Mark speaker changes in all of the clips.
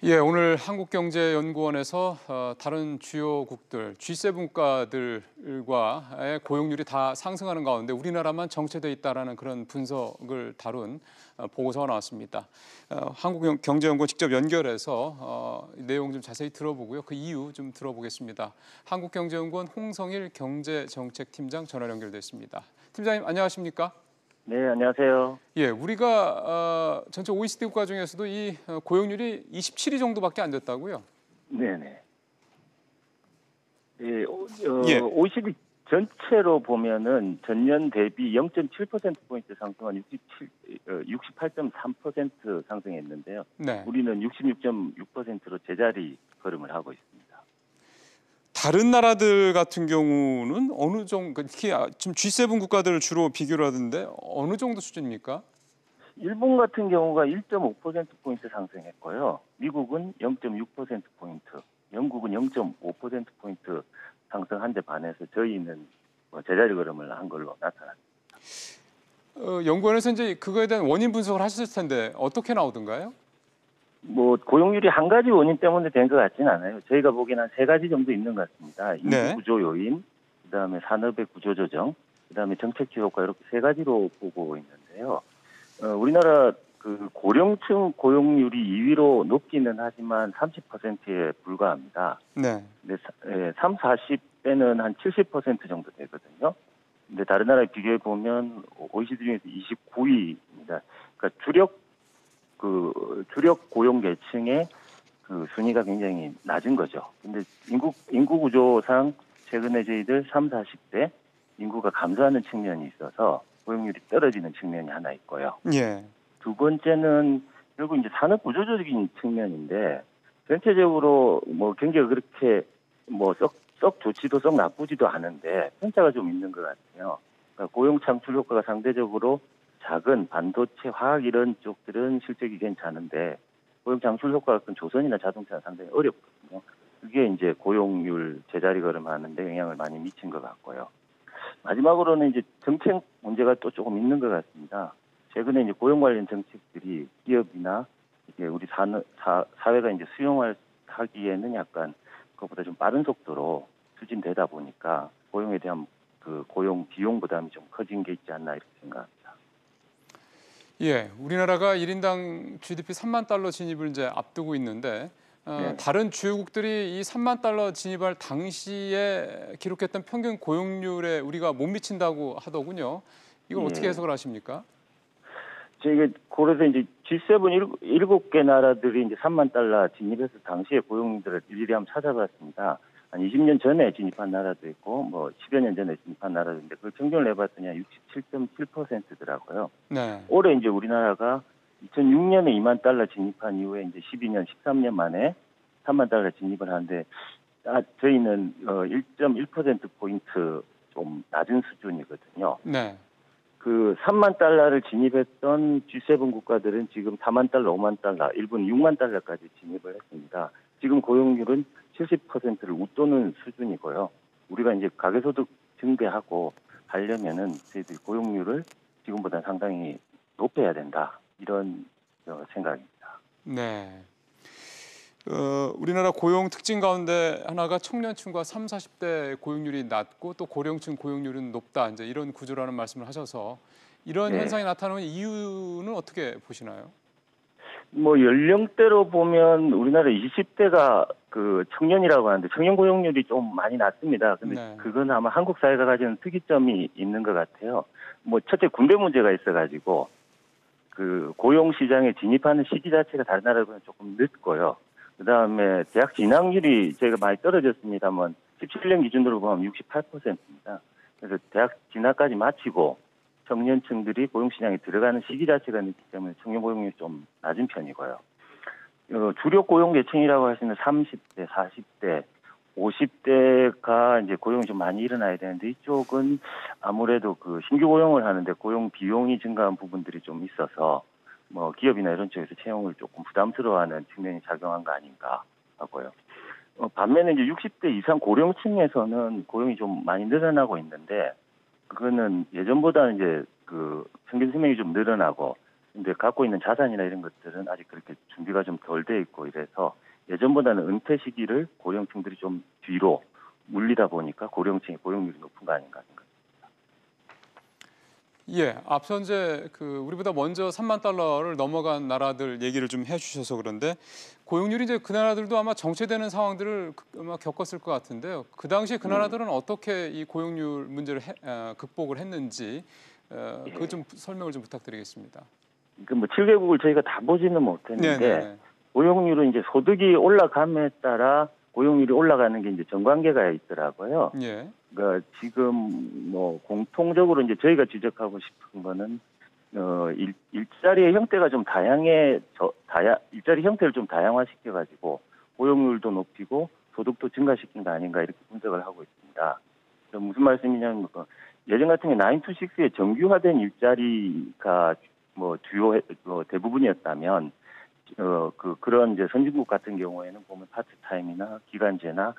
Speaker 1: 예, 오늘 한국경제연구원에서 다른 주요국들, G7 국가들과의 고용률이 다 상승하는 가운데 우리나라만 정체돼 있다라는 그런 분석을 다룬 보고서가 나왔습니다. 한국경제연구원 직접 연결해서 내용 좀 자세히 들어보고요. 그 이유 좀 들어보겠습니다. 한국경제연구원 홍성일 경제정책팀장 전화 연결됐습니다. 팀장님 안녕하십니까?
Speaker 2: 네, 안녕하세요.
Speaker 1: 예, 우리가 전체 OECD 국가 중에서도 이 고용률이 27위 정도밖에 안 됐다고요?
Speaker 2: 네네. 예,
Speaker 1: 예.
Speaker 2: OECD 전체로 보면은 전년 대비 0.7%포인트 상승한 68.3% 상승했는데요.
Speaker 1: 네.
Speaker 2: 우리는 66.6%로 제자리 걸음을 하고 있습니다.
Speaker 1: 다른 나라들 같은 경우는 어느 정도, 특히 지금 G7 국가들을 주로 비교를 하던데 어느 정도 수준입니까?
Speaker 2: 일본 같은 경우가 1.5%포인트 상승했고요. 미국은 0.6%포인트, 영국은 0.5%포인트 상승한 데 반해서 저희는 제자리 걸음을 한 걸로 나타났습니다.
Speaker 1: 연구원에서 이제 그거에 대한 원인 분석을 하셨을 텐데 어떻게 나오던가요?
Speaker 2: 고용률이 한 가지 원인 때문에 된 것 같지는 않아요. 저희가 보기에는 한 세 가지 정도 있는 것 같습니다.
Speaker 1: 네.
Speaker 2: 인구 구조 요인, 그다음에 산업의 구조 조정, 그다음에 정책주 효과 이렇게 세 가지로 보고 있는데요. 우리나라 그 고령층 고용률이 2위로 높기는 하지만 30%에 불과합니다.
Speaker 1: 네.
Speaker 2: 근데 3, 40대는 한 70% 정도 되거든요. 근데 다른 나라에 비교해 보면 OECD 중에서 29위입니다. 그러니까 주력 고용 계층의 그 순위가 굉장히 낮은 거죠. 근데 인구 구조상 최근에 저희들 3, 40대 인구가 감소하는 측면이 있어서 고용률이 떨어지는 측면이 하나 있고요.
Speaker 1: 예.
Speaker 2: 두 번째는 결국 이제 산업 구조적인 측면인데 전체적으로 경기가 그렇게 썩 좋지도 썩 나쁘지도 않은데 편차가 좀 있는 것 같아요. 그러니까 고용 창출 효과가 상대적으로 작은 반도체, 화학 이런 쪽들은 실적이 괜찮은데 고용 창출 효과가 큰 조선이나 자동차는 상당히 어렵거든요. 그게 이제 고용률 제자리 걸음하는데 영향을 많이 미친 것 같고요. 마지막으로는 이제 정책 문제가 또 조금 있는 것 같습니다. 최근에 이제 고용 관련 정책들이 기업이나 이게 우리 사회가 이제 수용하기에는 약간 그것보다 좀 빠른 속도로 추진되다 보니까 고용에 대한 그 고용 비용 부담이 좀 커진 게 있지 않나 이렇게 생각합니다.
Speaker 1: 예, 우리나라가 1인당 GDP 3만 달러 진입을 이제 앞두고 있는데 다른 주요국들이 이 3만 달러 진입할 당시에 기록했던 평균 고용률에 우리가 못 미친다고 하더군요. 이걸 어떻게 해석을 하십니까?
Speaker 2: 그래서 이제 G7 7개 나라들이 이제 3만 달러 진입해서 당시의 고용률을 일일이 한번 찾아봤습니다. 한 20년 전에 진입한 나라도 있고 10여 년 전에 진입한 나라도 있는데 그걸 평균을 내봤더니 67.7%더라고요.
Speaker 1: 네.
Speaker 2: 올해 이제 우리나라가 2006년에 2만 달러 진입한 이후에 이제 12년, 13년 만에 3만 달러 진입을 하는데 저희는 1.1%포인트 좀 낮은 수준이거든요.
Speaker 1: 네.
Speaker 2: 그 3만 달러를 진입했던 G7 국가들은 지금 4만 달러, 5만 달러, 일본 6만 달러까지 진입을 했습니다. 지금 고용률은 70%를 웃도는 수준이고요. 우리가 이제 가계소득 증대하고 하려면은 저희들 고용률을 지금보다 상당히 높여야 된다. 이런 생각입니다.
Speaker 1: 네. 우리나라 고용 특징 가운데 하나가 청년층과 3, 40대 고용률이 낮고 또 고령층 고용률은 높다. 이제 이런 구조라는 말씀을 하셔서 이런 현상이 나타나는 이유는 어떻게 보시나요?
Speaker 2: 연령대로 보면 우리나라 20대가 그 청년이라고 하는데 청년 고용률이 좀 많이 낮습니다. 근데
Speaker 1: 네.
Speaker 2: 그건 아마 한국 사회가 가지는 특이점이 있는 것 같아요. 첫째 군대 문제가 있어가지고 그 고용 시장에 진입하는 시기 자체가 다른 나라보다는 조금 늦고요. 그다음에 대학 진학률이 저희가 많이 떨어졌습니다만 17년 기준으로 보면 68%입니다. 그래서 대학 진학까지 마치고 청년층들이 고용시장에 들어가는 시기 자체가 늦기 때문에 청년 고용률이 좀 낮은 편이고요. 주력 고용 계층이라고 하시는 30대, 40대, 50대가 이제 고용이 좀 많이 일어나야 되는데 이쪽은 아무래도 그 신규 고용을 하는데 고용 비용이 증가한 부분들이 좀 있어서 기업이나 이런 쪽에서 채용을 조금 부담스러워하는 측면이 작용한 거 아닌가 하고요. 반면에 이제 60대 이상 고령층에서는 고용이 좀 많이 늘어나고 있는데 그거는 예전보다는 이제 그 평균 수명이 좀 늘어나고 근데 갖고 있는 자산이나 이런 것들은 아직 그렇게 준비가 좀 덜 돼 있고 이래서 예전보다는 은퇴 시기를 고령층들이 좀 뒤로 물리다 보니까 고령층의 고용률이 높은 거 아닌가 생각합니다.
Speaker 1: 예, 앞서 이제 우리보다 먼저 3만 달러를 넘어간 나라들 얘기를 좀 해주셔서 그런데 고용률이 이제 그 나라들도 아마 정체되는 상황들을 아마 겪었을 것 같은데요. 그 당시에 그 나라들은 어떻게 이 고용률 문제를 극복을 했는지 그것 좀 설명을 좀 부탁드리겠습니다.
Speaker 2: 그 뭐 7개국을 저희가 다 보지는 못했는데
Speaker 1: 네네네.
Speaker 2: 고용률은 이제 소득이 올라감에 따라 고용률이 올라가는 게 이제 정관계가 있더라고요.
Speaker 1: 예.
Speaker 2: 그러니까 지금 뭐 공통적으로 이제 저희가 지적하고 싶은 거는 일자리의 형태가 좀 일자리 형태를 좀 다양화시켜 가지고 고용률도 높이고 소득도 증가시킨 거 아닌가 이렇게 분석을 하고 있습니다. 그럼 무슨 말씀이냐면 예전 같은 게 9 to 6의 정규화된 일자리가 뭐 주요 대부분이었다면 그런 이제 선진국 같은 경우에는 보면 파트타임이나 기간제나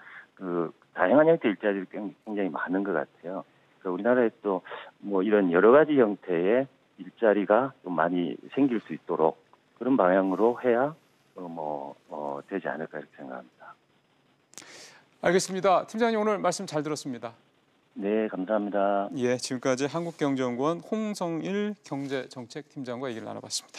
Speaker 2: 다양한 형태의 일자리가 굉장히 많은 것 같아요. 그래서 우리나라에 또 뭐 이런 여러 가지 형태의 일자리가 좀 많이 생길 수 있도록 그런 방향으로 해야 되지 않을까 이렇게 생각합니다.
Speaker 1: 알겠습니다. 팀장님 오늘 말씀 잘 들었습니다.
Speaker 2: 네, 감사합니다.
Speaker 1: 예, 지금까지 한국경제연구원 홍성일 경제정책팀장과 얘기를 나눠봤습니다.